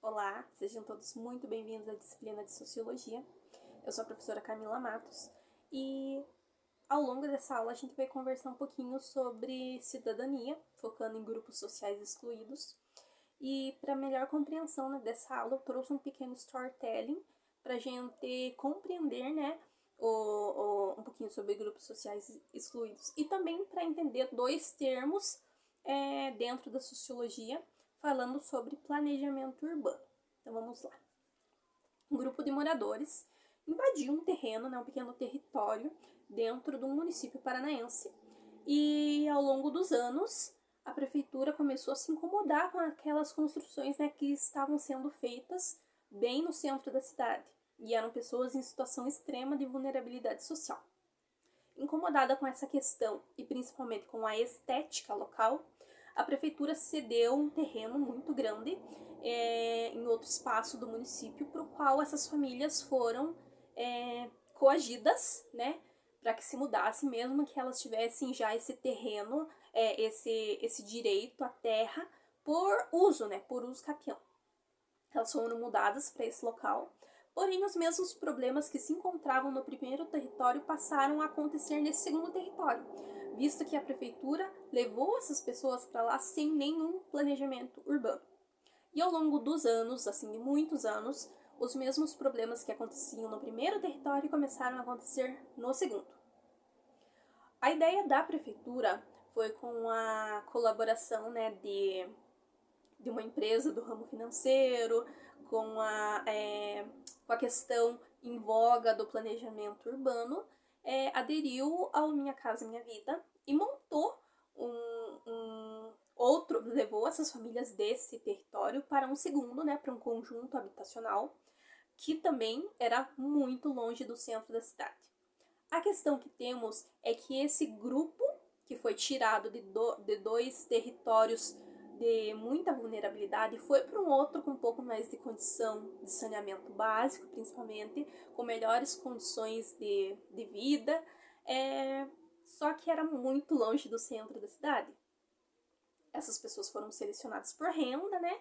Olá, sejam todos muito bem-vindos à disciplina de Sociologia. Eu sou a professora Camila Matos e ao longo dessa aula a gente vai conversar um pouquinho sobre cidadania, focando em grupos sociais excluídos. E para melhor compreensão, né, dessa aula, eu trouxe um pequeno storytelling para a gente compreender, né, um pouquinho sobre grupos sociais excluídos e também para entender dois termos dentro da sociologia, falando sobre planejamento urbano. Então vamos lá. Um grupo de moradores invadiu um terreno, né, um pequeno território dentro de um município paranaense e ao longo dos anos a prefeitura começou a se incomodar com aquelas construções, né, que estavam sendo feitas bem no centro da cidade e eram pessoas em situação extrema de vulnerabilidade social. Incomodada com essa questão e principalmente com a estética local, a prefeitura cedeu um terreno muito grande em outro espaço do município, para o qual essas famílias foram coagidas, né, para que se mudasse, mesmo que elas tivessem já esse terreno, esse direito à terra por uso, né, por uso capião. Elas foram mudadas para esse local, porém os mesmos problemas que se encontravam no primeiro território passaram a acontecer nesse segundo território, visto que a prefeitura levou essas pessoas para lá sem nenhum planejamento urbano. E ao longo dos anos, assim, de muitos anos, os mesmos problemas que aconteciam no primeiro território começaram a acontecer no segundo. A ideia da prefeitura foi com a colaboração, né, de uma empresa do ramo financeiro, com a questão em voga do planejamento urbano, aderiu ao Minha Casa Minha Vida e montou levou essas famílias desse território para um segundo, né, para um conjunto habitacional, que também era muito longe do centro da cidade. A questão que temos é que esse grupo, que foi tirado de dois territórios de muita vulnerabilidade, foi para um outro com um pouco mais de condição de saneamento básico, principalmente, com melhores condições de vida, só que era muito longe do centro da cidade. Essas pessoas foram selecionadas por renda, né?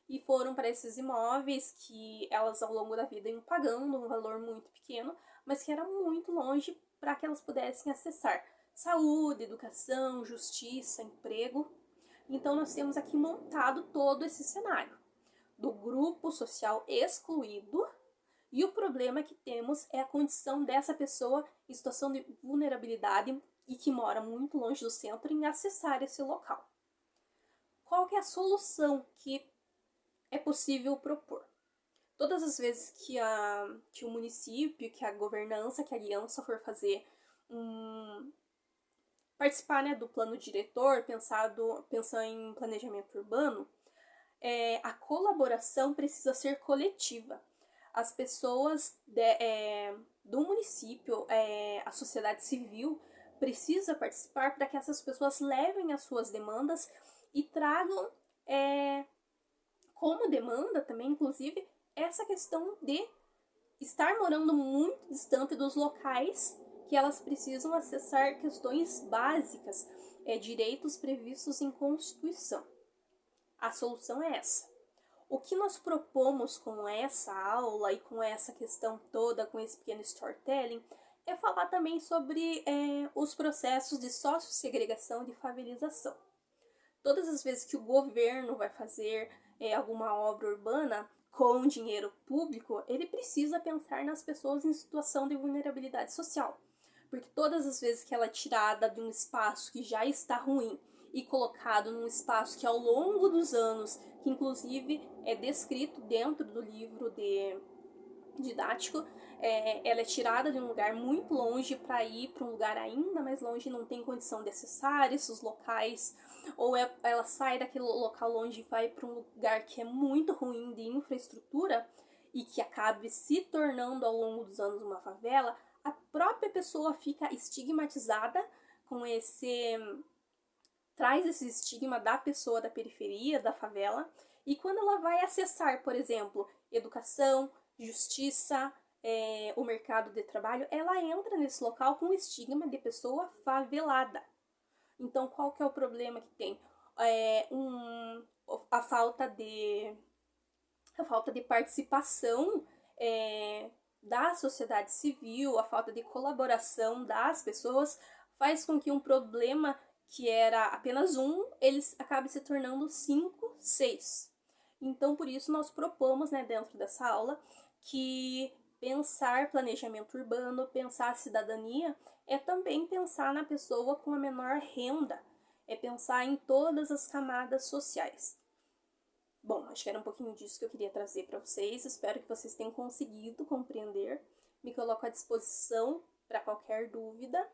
E foram para esses imóveis que elas ao longo da vida iam pagando um valor muito pequeno, mas que era muito longe para que elas pudessem acessar saúde, educação, justiça, emprego. Então nós temos aqui montado todo esse cenário do grupo social excluído, e o problema que temos é a condição dessa pessoa em situação de vulnerabilidade e que mora muito longe do centro em acessar esse local. Qual que é a solução que é possível propor? Todas as vezes que o município, que a governança, que a aliança for fazer participar, né, do plano diretor, pensar em planejamento urbano, a colaboração precisa ser coletiva. As pessoas do município, a sociedade civil, precisa participar para que essas pessoas levem as suas demandas e tragam como demanda também, inclusive, essa questão de estar morando muito distante dos locais que elas precisam acessar questões básicas, direitos previstos em Constituição. A solução é essa. O que nós propomos com essa aula e com essa questão toda, com esse pequeno storytelling, é falar também sobre os processos de sociossegregação e de favelização. Todas as vezes que o governo vai fazer alguma obra urbana com dinheiro público, ele precisa pensar nas pessoas em situação de vulnerabilidade social. Porque todas as vezes que ela é tirada de um espaço que já está ruim e colocado num espaço que ao longo dos anos, que inclusive é descrito dentro do livro didático, ela é tirada de um lugar muito longe para ir para um lugar ainda mais longe, não tem condição de acessar esses locais, ou ela sai daquele local longe e vai para um lugar que é muito ruim de infraestrutura e que acabe se tornando ao longo dos anos uma favela, a própria pessoa fica estigmatizada com traz esse estigma da pessoa da periferia, da favela, e quando ela vai acessar, por exemplo, educação, justiça, o mercado de trabalho, ela entra nesse local com o estigma de pessoa favelada. Então, qual que é o problema que tem? A falta a falta de participação da sociedade civil, a falta de colaboração das pessoas, faz com que um problema que era apenas um, eles acabe se tornando 5, 6. Então, por isso, nós propomos, né, dentro dessa aula, que pensar planejamento urbano, pensar cidadania, é também pensar na pessoa com a menor renda, é pensar em todas as camadas sociais. Bom, acho que era um pouquinho disso que eu queria trazer para vocês. Espero que vocês tenham conseguido compreender. Me coloco à disposição para qualquer dúvida.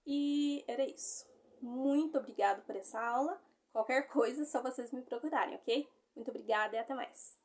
E era isso. Muito obrigada por essa aula. Qualquer coisa, é só vocês me procurarem, ok? Muito obrigada e até mais.